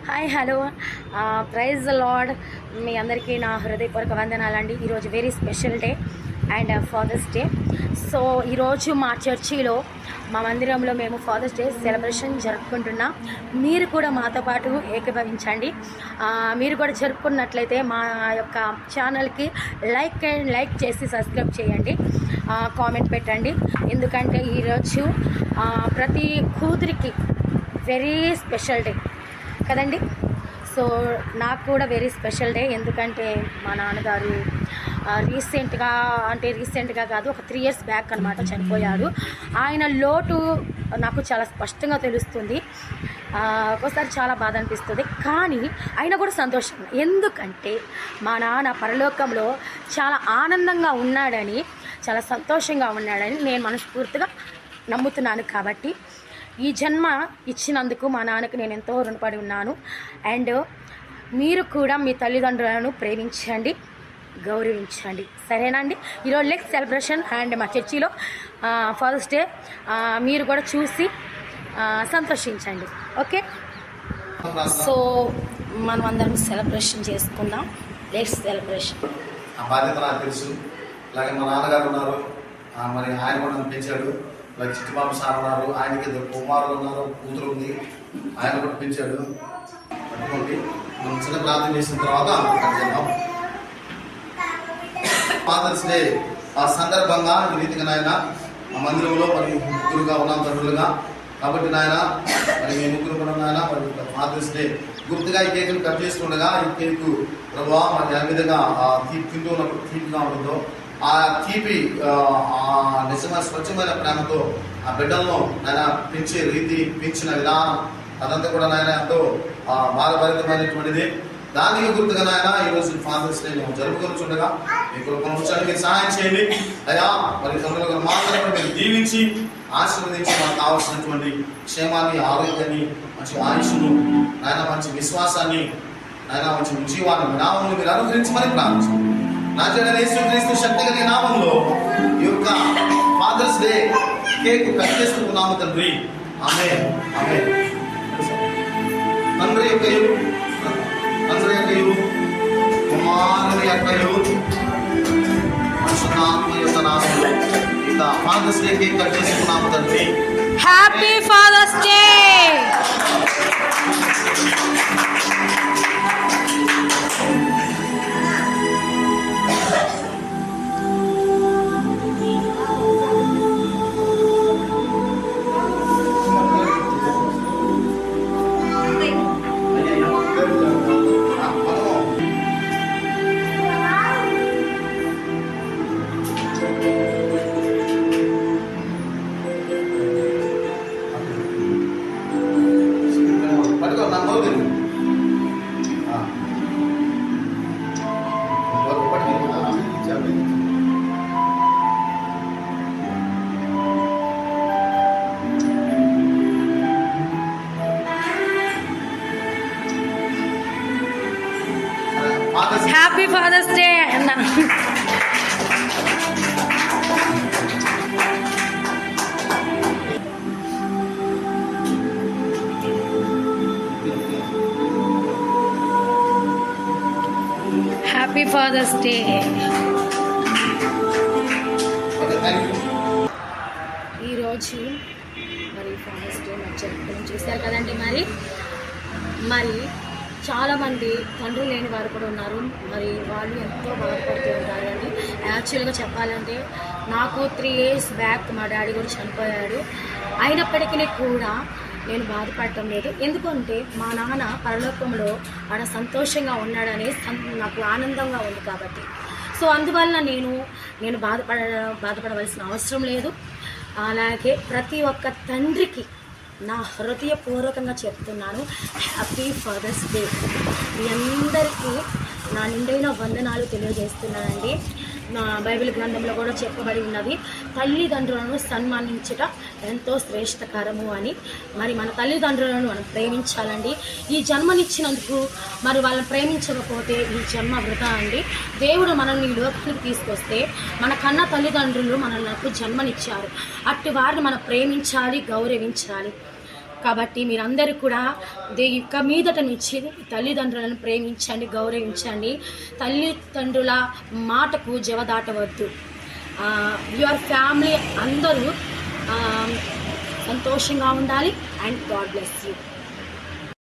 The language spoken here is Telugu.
Hi hello praise the Lord. మీ అందరికీ నా హృదయపూర్వక వందనాలండి. ఈరోజు very special day and Father's Day. So ఈరోజు మా చర్చిలో మా మందిరంలో మేము ఫాదర్స్ డే సెలబ్రేషన్ జరుపుకుంటున్నాం. మీరు కూడా మాతో పాటు ఏకీభవించండి. మీరు కూడా జరుపుకున్నట్లయితే మా యొక్క ఛానల్కి లైక్ చేసి సబ్స్క్రైబ్ చేయండి, కామెంట్ పెట్టండి. ఎందుకంటే ఈరోజు ప్రతి కూతురికి వెరీ స్పెషల్ డే కదండి. సో నాకు కూడా వెరీ స్పెషల్ డే. ఎందుకంటే మా నాన్నగారు రీసెంట్గా కాదు, ఒక 3 years బ్యాక్ అనమాట చనిపోయారు. ఆయన లోటు నాకు చాలా స్పష్టంగా తెలుస్తుంది. ఒక్కోసారి చాలా బాధ అనిపిస్తుంది, కానీ అయినా కూడా సంతోషం. ఎందుకంటే మా నాన్న పరలోకంలో చాలా ఆనందంగా ఉన్నాడని, చాలా సంతోషంగా ఉన్నాడని నేను మనస్ఫూర్తిగా నమ్ముతున్నాను. కాబట్టి ఈ జన్మ ఇచ్చినందుకు మా నాన్నకు నేను ఎంతో రుణపడి ఉన్నాను. అండ్ మీరు కూడా మీ తల్లిదండ్రులను ప్రేమించండి, గౌరవించండి, సరేనండి. ఈరోజు లెగ్ సెలబ్రేషన్ అండ్ మా చర్చిలో ఫాదర్స్ డే మీరు కూడా చూసి సంతోషించండి. ఓకే, సో మనం అందరం సెలబ్రేషన్ చేసుకుందాం. Leg celebration. ఆ బాధ్యత నాకు తెలుసు. అలాగే మా నాన్నగారు ఉన్నారు, మరి ఆయన కూడా నన్ను పెంచాడు. అలాగే చిట్టిబాబు సార్ ఉన్నారు, ఆయనకి 2 కుమారులు ఉన్నారు, కూతురు ఉంది, ఆయన కూడా పెంచాడు. పట్టుకోండి, మనం చిన్న ప్రార్థన చేసిన తర్వాత చేద్దాం. ఫాదర్స్ డే ఆ సందర్భంగా ఈ రీతిగా నాయన ఆ మందిరంలో మరి ముగ్గురుగా ఉన్నాం, తండ్రులుగా. కాబట్టి నాయన మరి మేము ముగ్గురు కూడా నాయన మరి ఫాదర్స్ డే గుర్తుగా ఈ కేకును కట్ చేస్తుండగా ఈ కేకు ప్రభావ మరి ఆ విధంగా తీపి తింటూ ఉన్నప్పుడు తీపిగా ఉంటుందో ఆ తీపి నిజమైన స్వచ్ఛమైన ప్రేమతో ఆ బిడ్డలను నాయన పెంచే రీతి, పెంచిన విధానం అదంతా కూడా నాయన ఎంతో బాధభరితమైనటువంటిది. దానికి గుర్తుగా నాయన ఈరోజు ఫాదర్స్ డే మేము జరుపుకొనిచుండగా మీకు ఉంచడానికి మీరు సహాయం చేయండి అయ్యా. మరి తొందరగా మాత్రమే మీరు దీవించి ఆశీర్వదించి మాకు కావాల్సినటువంటి క్షేమాన్ని, ఆరోగ్యాన్ని, మంచి ఆయుష్ను నాయన, మంచి విశ్వాసాన్ని నాయన, మంచి జీవాన్ని, నామమును మీరు అనుగ్రహించమని ప్రార్థించండి. నా యేసుక్రీస్తు శక్తి కలిగిన నామంలో ఈ యొక్క ఫాదర్స్ డే కేక్ కట్ చేసుకుంటున్నాము తండ్రి. ఆమేన్, ఆమేన్. తండ్రి యొక్కయు, కుమారుని యొక్కయు, పరిశుద్ధాత్మ యొక్క నామములో ఈ ఫాదర్స్ డే కేక్ కట్ చేసుకున్నాము తండ్రి. Happy Father's Day. Happy Father's Day అన్న. Happy Father's Day. ఈరోజు మరి ఫాదర్స్ డే జరుపుకోవడం చూశారు కదండి. మరి చాలామంది తండ్రులు లేని వారు కూడా ఉన్నారు. మరి వాళ్ళు ఎంతో బాధపడుతూ ఉంటారు అండి. యాక్చువల్గా చెప్పాలంటే నాకు 3 years బ్యాక్ మా డాడీ కూడా చనిపోయాడు. అయినప్పటికీ కూడా నేను బాధపడటం లేదు. ఎందుకంటే మా నాన్న పరలోకంలో ఆడ సంతోషంగా ఉన్నాడని నాకు ఆనందంగా ఉంది కాబట్టి. సో అందువల్ల నేను బాధపడవలసిన అవసరం లేదు. అలాగే ప్రతి ఒక్క తండ్రికి నా హృదయపూర్వకంగా చెప్తున్నాను, హ్యాపీ ఫాదర్స్ డే. మీ అందరికీ నా నిండైన వందనాలు తెలియజేస్తున్నానండి. నా బైబిల్ గ్రంథంలో కూడా చెప్పబడి ఉన్నది, తల్లిదండ్రులను సన్మానించుట ఎంతో శ్రేష్టకరము అని. మరి మన తల్లిదండ్రులను మనం ప్రేమించాలండి. ఈ జన్మనిచ్చినందుకు మరి వాళ్ళని ప్రేమించకపోతే ఈ జన్మ వృధా అండి. దేవుడు మనల్ని ఈ లోకానికి తీసుకొస్తే మన కన్న తల్లిదండ్రులు మనకు జన్మనిచ్చారు. అట్టి వారిని మనం ప్రేమించాలి, గౌరవించాలి. కాబట్టి మీరందరూ కూడా ఇక మీదట నుంచి తల్లిదండ్రులను ప్రేమించండి, గౌరవించండి. తల్లిదండ్రుల మాటకు జవదాటవద్దు. యువర్ ఫ్యామిలీ అందరూ సంతోషంగా ఉండాలి. And God bless you.